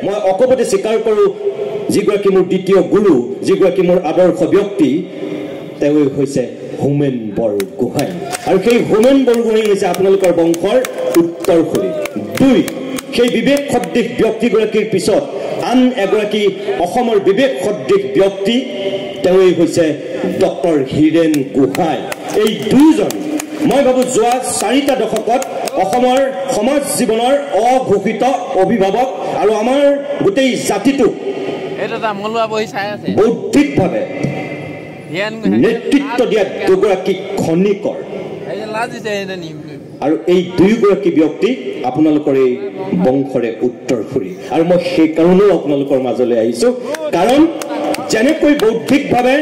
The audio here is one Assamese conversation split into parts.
মই অকপতে স্বীকাৰ কৰোঁ যিগৰাকী মোৰ দ্বিতীয় গুৰু, যিগৰাকী মোৰ আদৰ্শ ব্যক্তি, তেওঁ হৈছে হোমেন বৰগোহাঁই। আৰু সেই হোমেন বৰগোহাঁই হৈছে আপোনালোকৰ বংশৰ উত্তৰসূৰী। 2, সেই বিবেক সদৃশ ব্যক্তিগৰাকীৰ পিছত আন এগৰাকী অসমৰ বিবেক সদৃশ ব্যক্তি, তেওঁ হৈছে ডক্টৰ হীৰেণ গোহাঁই। এই দুয়োজন মই ভাবোঁ যোৱা 4টা দশকত অসমৰ সমাজ জীৱনৰ অঘোষিত অভিভাৱক আৰু আমাৰ গোটেই জাতিটোক বৌদ্ধিকভাৱে নেতৃত্ব দিয়া দুগৰাকী খনিকৰ। আৰু এই দুয়োগৰাকী ব্যক্তি আপোনালোকৰ এই বংশৰে উত্তৰসূৰী। আৰু মই সেইকাৰণেও আপোনালোকৰ মাজলৈ আহিছোঁ, কাৰণ যেনেকৈ বৌদ্ধিকভাৱে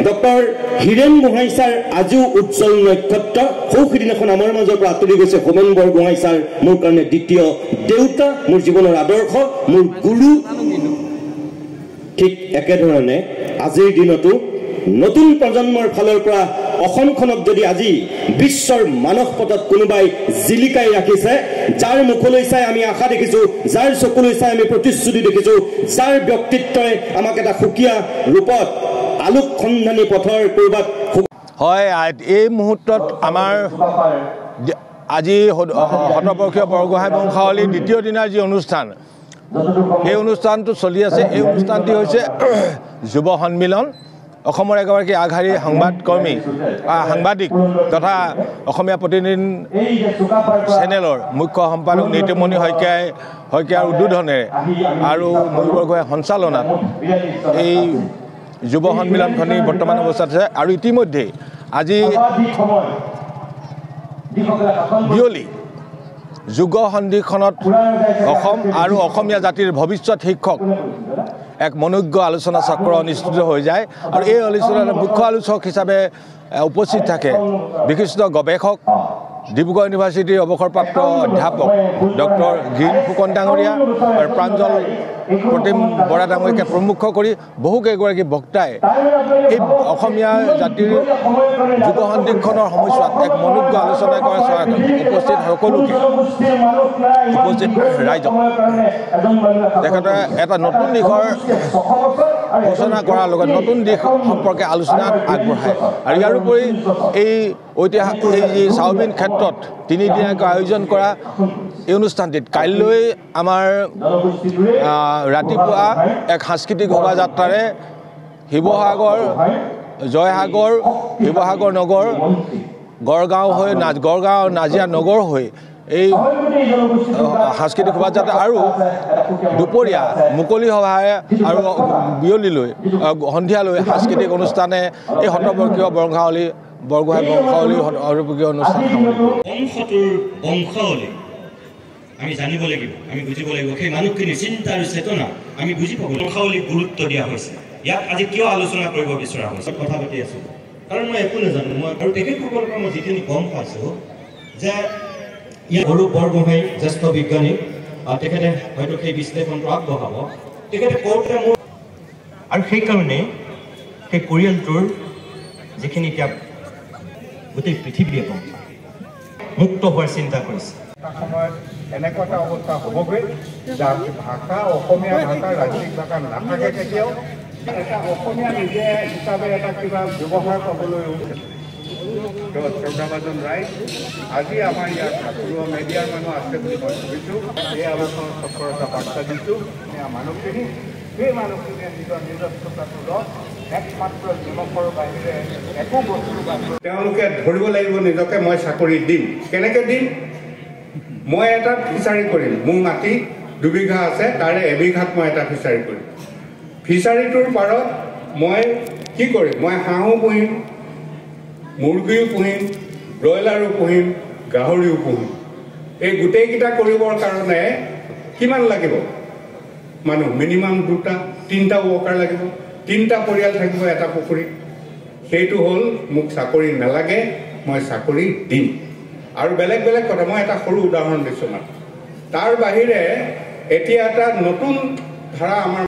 ডক্টৰ হীৰেণ গোহাঁই ছাৰ আজিও উজ্জ্বল নক্ষত্ৰ, সৌসিদিনাখন আমাৰ মাজৰ পৰা আঁতৰি গৈছে হোমেন বৰগোহাঁই ছাৰ মোৰ কাৰণে দ্বিতীয় দেউতা, মোৰ জীৱনৰ আদৰ্শ, মোৰ গুৰু। ঠিক একেধৰণে আজিৰ দিনতো নতুন প্ৰজন্মৰ ফালৰ পৰা অসমখনক যদি আজি বিশ্বৰ মানস পথত কোনোবাই জিলিকাই ৰাখিছে, যাৰ মুখলৈ চাই আমি আশা দেখিছোঁ, যাৰ চকুলৈ চাই আমি প্ৰতিশ্ৰুতি দেখিছোঁ, যাৰ ব্যক্তিত্বই আমাক এটা সুকীয়া ৰূপত আলোক সন্ধানী পথৰ ক'ৰবাত হয়। এই মুহূৰ্তত আমাৰ আজি শতবৰ্ষীয় বৰগোহাঁই বংশাৱলীৰ দ্বিতীয় দিনাৰ যি অনুষ্ঠান, সেই অনুষ্ঠানটো চলি আছে। এই অনুষ্ঠানটি হৈছে যুৱ সন্মিলন। অসমৰ এগৰাকী আগশাৰীৰ সাংবাদিক তথা অসমীয়া প্ৰতিদিন চেনেলৰ মুখ্য সম্পাদক নীতিমণি শইকীয়াৰ উদ্বোধনেৰে আৰু ময়ূৰ বৰগোহাঁইৰ সঞ্চালনাত এই যুৱ সন্মিলনখনি বৰ্তমান অৱস্থাত আছে। আৰু ইতিমধ্যেই আজি বিয়লি যুগ সন্ধিখনত অসম আৰু অসমীয়া জাতিৰ ভৱিষ্যত শিক্ষক এক মনোজ্ঞ আলোচনা চক্ৰ অনুষ্ঠিত হৈ যায়। আৰু এই আলোচনাৰ মুখ্য আলোচক হিচাপে উপস্থিত থাকে বিশিষ্ট গৱেষক, ডিব্ৰুগড় ইউনিভাৰ্চিটিৰ অৱসৰপ্ৰাপ্ত অধ্যাপক ডক্টৰ গিৰীন ফুকন ডাঙৰীয়া আৰু প্ৰাঞ্জল প্ৰতিম বৰা ডাঙৰীয়াকে প্ৰমুখ কৰি বহুকেইগৰাকী বক্তাই এই অসমীয়া জাতিৰ যুৱ সন্ধিখনৰ সময়ছোৱাত এক মনোজ্ঞ আলোচনা কৰা উপস্থিত সকলোকে, উপস্থিত ৰাইজক তেখেতে এটা নতুন দিশৰ ঘোষণা কৰাৰ লগত নতুন দিশ সম্পৰ্কে আলোচনাত আগবঢ়ায়। আৰু ইয়াৰ উপৰি এই ঐতিহাসিক যি চাউমিন ক্ষেত্ৰত 3 দিনীয়াকৈ আয়োজন কৰা এই অনুষ্ঠানটিত কাইলৈ আমাৰ ৰাতিপুৱা এক সাংস্কৃতিক শোভাযাত্ৰাৰে শিৱসাগৰ, জয়সাগৰ, শিৱসাগৰ নগৰ, গড়গাঁও হৈ গড়গাঁও নাজিৰা নগৰ হৈ এই সাংস্কৃতিক শোভাযাত্ৰা আৰু দুপৰীয়া মুকলি সভাৰে আৰু বিয়লিলৈ সন্ধিয়ালৈ সাংস্কৃতিক অনুষ্ঠানে এই শতবৰ্ষীয় বংশাৱলী বৰগোহাঁই বংশাৱলীৰ শতবৰ্ষীয় অনুষ্ঠান বংশাৱলী আমি জানিব লাগিব, আমি বুজিব লাগিব। সেই মানুহখিনিৰ চিন্তা আৰু চেতনা আমি বুজি পাব। বংশাৱলীক গুৰুত্ব দিয়া হৈছে। ইয়াক আজি কিয় আলোচনা কৰিব বিচৰা হৈছে কথা পাতি আছোঁ, কাৰণ মই একো নাজানো। মই আৰু তেখেতসকলৰ পৰা মই যিখিনি গম পাইছোঁ যে অৰূপ বৰগোহাঁই জ্যেষ্ঠ বিজ্ঞানী, তেখেতে হয়তো সেই বিশ্লেষণটো আগবঢ়াব। তেখেতে কওঁতে মোৰ আৰু সেইকাৰণে সেই পৰিয়ালটোৰ যিখিনি এতিয়া গোটেই পৃথিৱীয়ে মুক্ত হোৱাৰ চিন্তা কৰিছে। সময়ত এনেকুৱা এটা অৱস্থা হ'বগৈ যাৰ ভাষা অসমীয়া ভাষা ৰাজ্যিক ভাষা নাথাকে কেতিয়াও এটা অসমীয়া নিজে হিচাপে এটা কিবা ব্যৱহাৰ পাবলৈ শ্ৰদ্ধাভাজন ৰাইজ, আজি আমাৰ ইয়াত থলুৱা মেডিয়াৰ মানুহ আছে বুলি মই ভাবিছোঁ। এই আলোচনা চক্ৰৰ এটা বাৰ্তা দিছোঁ। মানুহখিনি সেই মানুহখিনিয়ে নিজৰ নিজস্বতাটো লয়, একমাত্ৰ নিমখৰ বাহিৰে একো বস্তু তেওঁলোকে ধৰিব লাগিব নিজকে। মই চাকৰি দিম, কেনেকৈ দিম? মই এটা ফিচাৰী কৰিম। মোৰ মাটি 2 বিঘা আছে, তাৰে 1 বিঘাত মই এটা ফিচাৰী কৰিম। ফিচাৰীটোৰ পাৰত মই কি কৰিম? মই হাঁহো পুহিম, মুৰ্গীও পুহিম, ব্ৰইলাৰো পুহিম, গাহৰিও পুহিম। এই গোটেইকেইটা কৰিবৰ কাৰণে কিমান লাগিব মানুহ? মিনিমাম 2-3টা ৱৰ্কাৰ লাগিব, 3টা পৰিয়াল থাকিব এটা পুখুৰীত। সেইটো হ'ল মোক চাকৰি নালাগে, মই চাকৰি দিম। আৰু বেলেগ বেলেগ কথা, মই এটা সৰু উদাহৰণ দিছোঁ। তাৰ বাহিৰে এতিয়া এটা নতুন ধাৰা আমাৰ